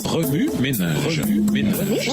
Remue ménage. Remue ménage.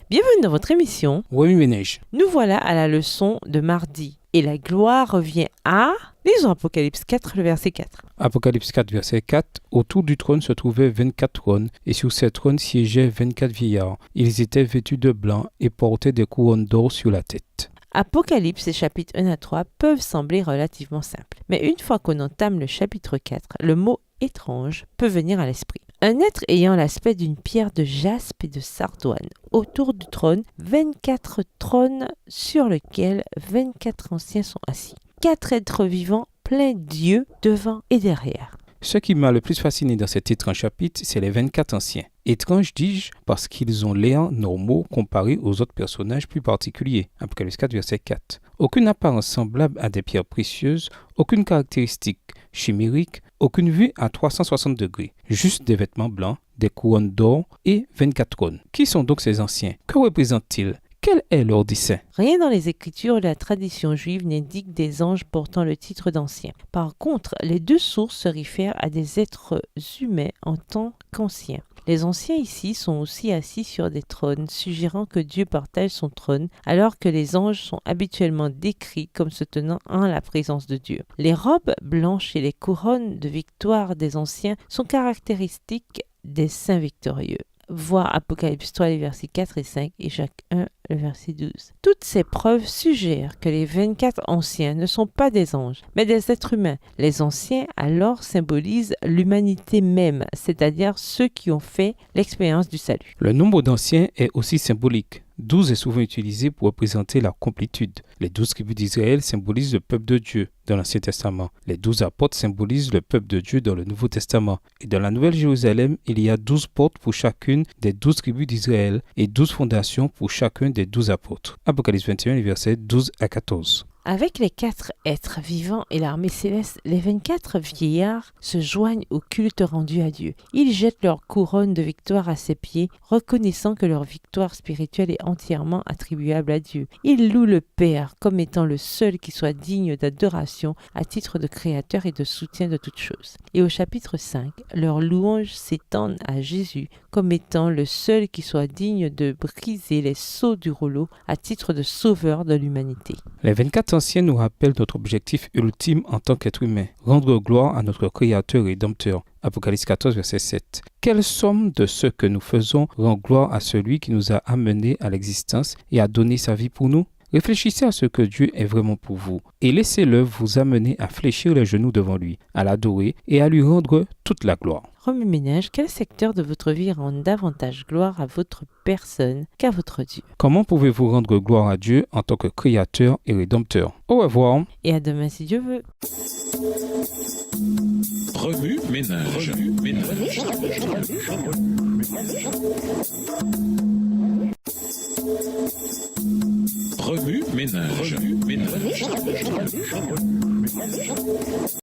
Bienvenue dans votre émission. Remue ménage. Nous voilà à la leçon de mardi. Et la gloire revient à... Lisons Apocalypse 4, le verset 4. Apocalypse 4, verset 4. Autour du trône se trouvaient 24 trônes, et sur ces trônes siégeaient 24 vieillards. Ils étaient vêtus de blanc et portaient des couronnes d'or sur la tête. Apocalypse et chapitres 1 à 3 peuvent sembler relativement simples. Mais une fois qu'on entame le chapitre 4, le mot étrange peut venir à l'esprit. Un être ayant l'aspect d'une pierre de jaspe et de sardoine. Autour du trône, 24 trônes sur lesquels 24 anciens sont assis. 4 êtres vivants pleins d'yeux devant et derrière. Ce qui m'a le plus fasciné dans cet étrange chapitre, c'est les 24 anciens. Étrange, dis-je, parce qu'ils ont l'air normaux comparés aux autres personnages plus particuliers. Apocalypse 4, verset 4. Aucune apparence semblable à des pierres précieuses, aucune caractéristique chimérique, aucune vue à 360 degrés. Juste des vêtements blancs, des couronnes d'or et 24 trônes. Qui sont donc ces anciens? Que représentent-ils? Quel est leur dessein? Rien dans les Écritures ou la tradition juive n'indique des anges portant le titre d'anciens. Par contre, les deux sources se réfèrent à des êtres humains en tant qu'anciens. Les anciens ici sont aussi assis sur des trônes, suggérant que Dieu partage son trône, alors que les anges sont habituellement décrits comme se tenant en la présence de Dieu. Les robes blanches et les couronnes de victoire des anciens sont caractéristiques des saints victorieux. Voir Apocalypse 3, les versets 4 et 5 et Jacques 1, le verset 12. Toutes ces preuves suggèrent que les 24 anciens ne sont pas des anges, mais des êtres humains. Les anciens, alors, symbolisent l'humanité même, c'est-à-dire ceux qui ont fait l'expérience du salut. Le nombre d'anciens est aussi symbolique. 12 est souvent utilisé pour représenter la complétude. Les 12 tribus d'Israël symbolisent le peuple de Dieu dans l'Ancien Testament. Les 12 apôtres symbolisent le peuple de Dieu dans le Nouveau Testament. Et dans la Nouvelle Jérusalem, il y a 12 portes pour chacune des 12 tribus d'Israël et 12 fondations pour chacun des 12 apôtres. Apocalypse 21, les versets 12 à 14. Avec les 4 êtres vivants et l'armée céleste, les 24 vieillards se joignent au culte rendu à Dieu. Ils jettent leur couronne de victoire à ses pieds, reconnaissant que leur victoire spirituelle est entièrement attribuable à Dieu. Ils louent le Père comme étant le seul qui soit digne d'adoration à titre de créateur et de soutien de toutes choses. Et au chapitre 5, leurs louanges s'étendent à Jésus comme étant le seul qui soit digne de briser les sceaux du rouleau à titre de sauveur de l'humanité. Les 24 anciens nous rappellent notre objectif ultime en tant qu'être humain, rendre gloire à notre Créateur et Rédempteur. Apocalypse 14, verset 7. Quelle somme de ce que nous faisons rend gloire à celui qui nous a amenés à l'existence et a donné sa vie pour nous? Réfléchissez à ce que Dieu est vraiment pour vous et laissez-le vous amener à fléchir les genoux devant lui, à l'adorer et à lui rendre toute la gloire. Remue ménage, quel secteur de votre vie rend davantage gloire à votre personne qu'à votre Dieu? Comment pouvez-vous rendre gloire à Dieu en tant que Créateur et Rédempteur? Au revoir. Et à demain si Dieu veut. Remue ménage.